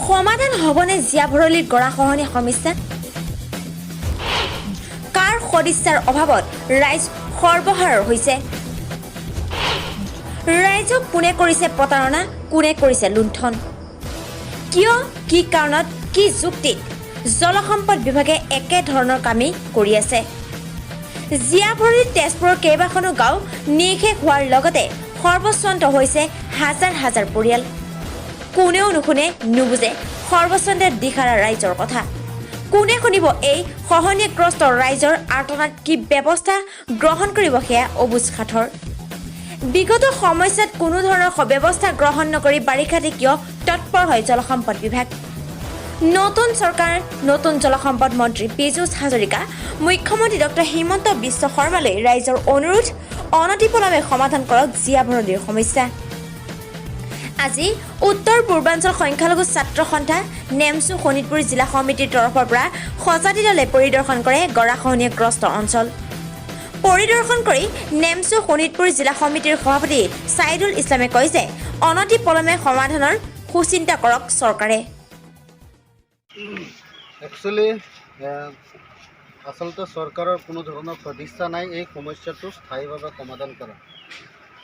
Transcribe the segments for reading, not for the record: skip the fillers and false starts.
সমাধান হ'বনে জীয়া ভৰলীৰ গৰাখহনীয়া সমস্যা? কাৰ সদিচ্ছাৰ অভাৱত ৰাইজ সৰ্বহাৰা হৈছে? ৰাইজক কোনে কৰিছে প্ৰতাৰণা, কোনে কৰিছে লুণ্ঠন? কিয়, কি কাৰণত, কি যুক্তিত জলসম্পদ বিভাগে একে ধৰণৰ কামেই কৰি আছে? জীয়া ভৰলীৰ তেজপুৰৰ কেইবাখনো গাঁও নিঃশেষ হোৱাৰ লগতে সৰ্বস্বান্ত হৈছে হাজাৰ হাজাৰ পৰিয়াল। কোনেও নুশুনে, নুবুজে সৰ্বস্বান্তে দিশাৰা ৰাইজৰ কথা। কোনে শুনিব এই খহনীয়াগ্ৰস্ত ৰাইজৰ আৰ্তনাদ? কি ব্যৱস্থা গ্ৰহণ কৰিব সেয়া অবুজ সাঁথৰ। বিগত সময়ছোৱাত কোনো ধৰণৰ ব্যৱস্থা গ্ৰহণ নকৰি বাৰিষাতে কিয় তৎপৰ হয় জলসম্পদ বিভাগ? নতুন চৰকাৰ, নতুন জলসম্পদ মন্ত্ৰী পীযুষ হাজৰিকা, মুখ্যমন্ত্ৰী ডক্টৰ হিমন্ত বিশ্ব শৰ্মালৈ ৰাইজৰ অনুৰোধ, অনতিপলমে সমাধান কৰক জীয়া ভৰলীৰ সমস্যা। আজি উত্তৰ পূৰ্বাঞ্চল সংখ্যালঘু ছাত্ৰ সন্থা নেমচু শোণিতপুৰ জিলা সমিতিৰ তৰফৰ পৰা সজাতি দলে পৰিদৰ্শন কৰে গৰাখহনীয়াগ্ৰস্ত অঞ্চল। পৰিদৰ্শন কৰি নেমচু শোণিতপুৰ জিলা সমিতিৰ সভাপতি ছাইদুল ইছলামে কয় যে অনতিপলমে সমাধানৰ সুচিন্তা কৰক চৰকাৰে। একচুৱেলি আচলতে চৰকাৰৰ কোনো ধৰণৰ সদিচ্ছা নাই এই সমস্যাটো স্থায়ীভাৱে সমাধান কৰা।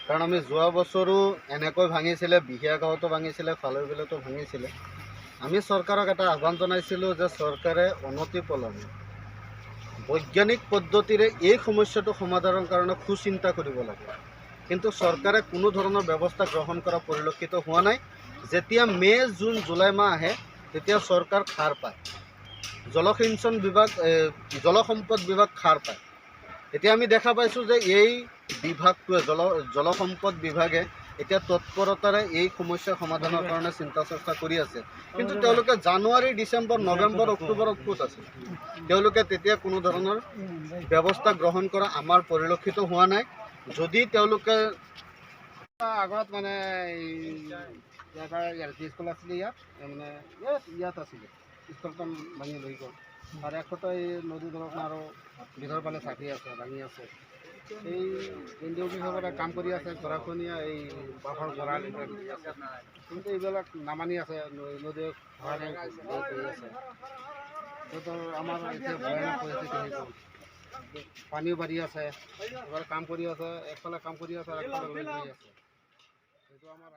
কাৰণ আমি যোৱা বছৰো এনেকৈ ভাঙিছিলে, বিহিয়া গাঁৱতো ভাঙিছিলে, ফালৰবিলতো ভাঙিছিলে। আমি চৰকাৰক এটা আহ্বান জনাইছিলোঁ যে চৰকাৰে অনতিপলমে বৈজ্ঞানিক পদ্ধতিৰে এই সমস্যাটো সমাধানৰ কাৰণে সুচিন্তা কৰিব লাগে। কিন্তু চৰকাৰে কোনো ধৰণৰ ব্যৱস্থা গ্ৰহণ কৰা পৰিলক্ষিত হোৱা নাই। যেতিয়া মে', জুন, জুলাই মাহ আহে তেতিয়া চৰকাৰ খাৰ পায়, জলসিঞ্চন বিভাগ, জলসম্পদ বিভাগ খাৰ পায়। এতিয়া আমি দেখা পাইছোঁ যে এই বিভাগটোৱে জলসম্পদ বিভাগে এতিয়া তৎপৰতাৰে এই সমস্যা সমাধানৰ কাৰণে চিন্তা চৰ্চা কৰি আছে। কিন্তু তেওঁলোকে জানুৱাৰী, ডিচেম্বৰ, নৱেম্বৰ, অক্টোবৰত ক'ত আছে? তেওঁলোকে তেতিয়া কোনো ধৰণৰ ব্যৱস্থা গ্ৰহণ কৰা আমাৰ পৰিলক্ষিত হোৱা নাই। যদি তেওঁলোকে আগত মানে স্কুল আছিলে, ইয়াত আছিলে, স্কুলখন ভাঙি লৈ গ'ল। আৰু এশটা এই নদী দলং আৰু বিধৰ ফালে চাকি আছে, ভাঙি আছে। এই কেন্দ্ৰীয় বিভাগত কাম কৰি আছে, গৰাখহনীয়া এই বাঁহৰ গঁৰাল আছে, কিন্তু এইবিলাক নামানি আছে, নদীয়ে খহাই কৰি আছে। সেইটো আমাৰ এতিয়া ভয়ানক পৰিস্থিতি হৈ গ'ল। পানীও বাঢ়ি আছে, এবাৰ কাম কৰি আছে, একফালে কাম কৰি আছে, একফালে লৈ গৈ আছে। সেইটো আমাৰ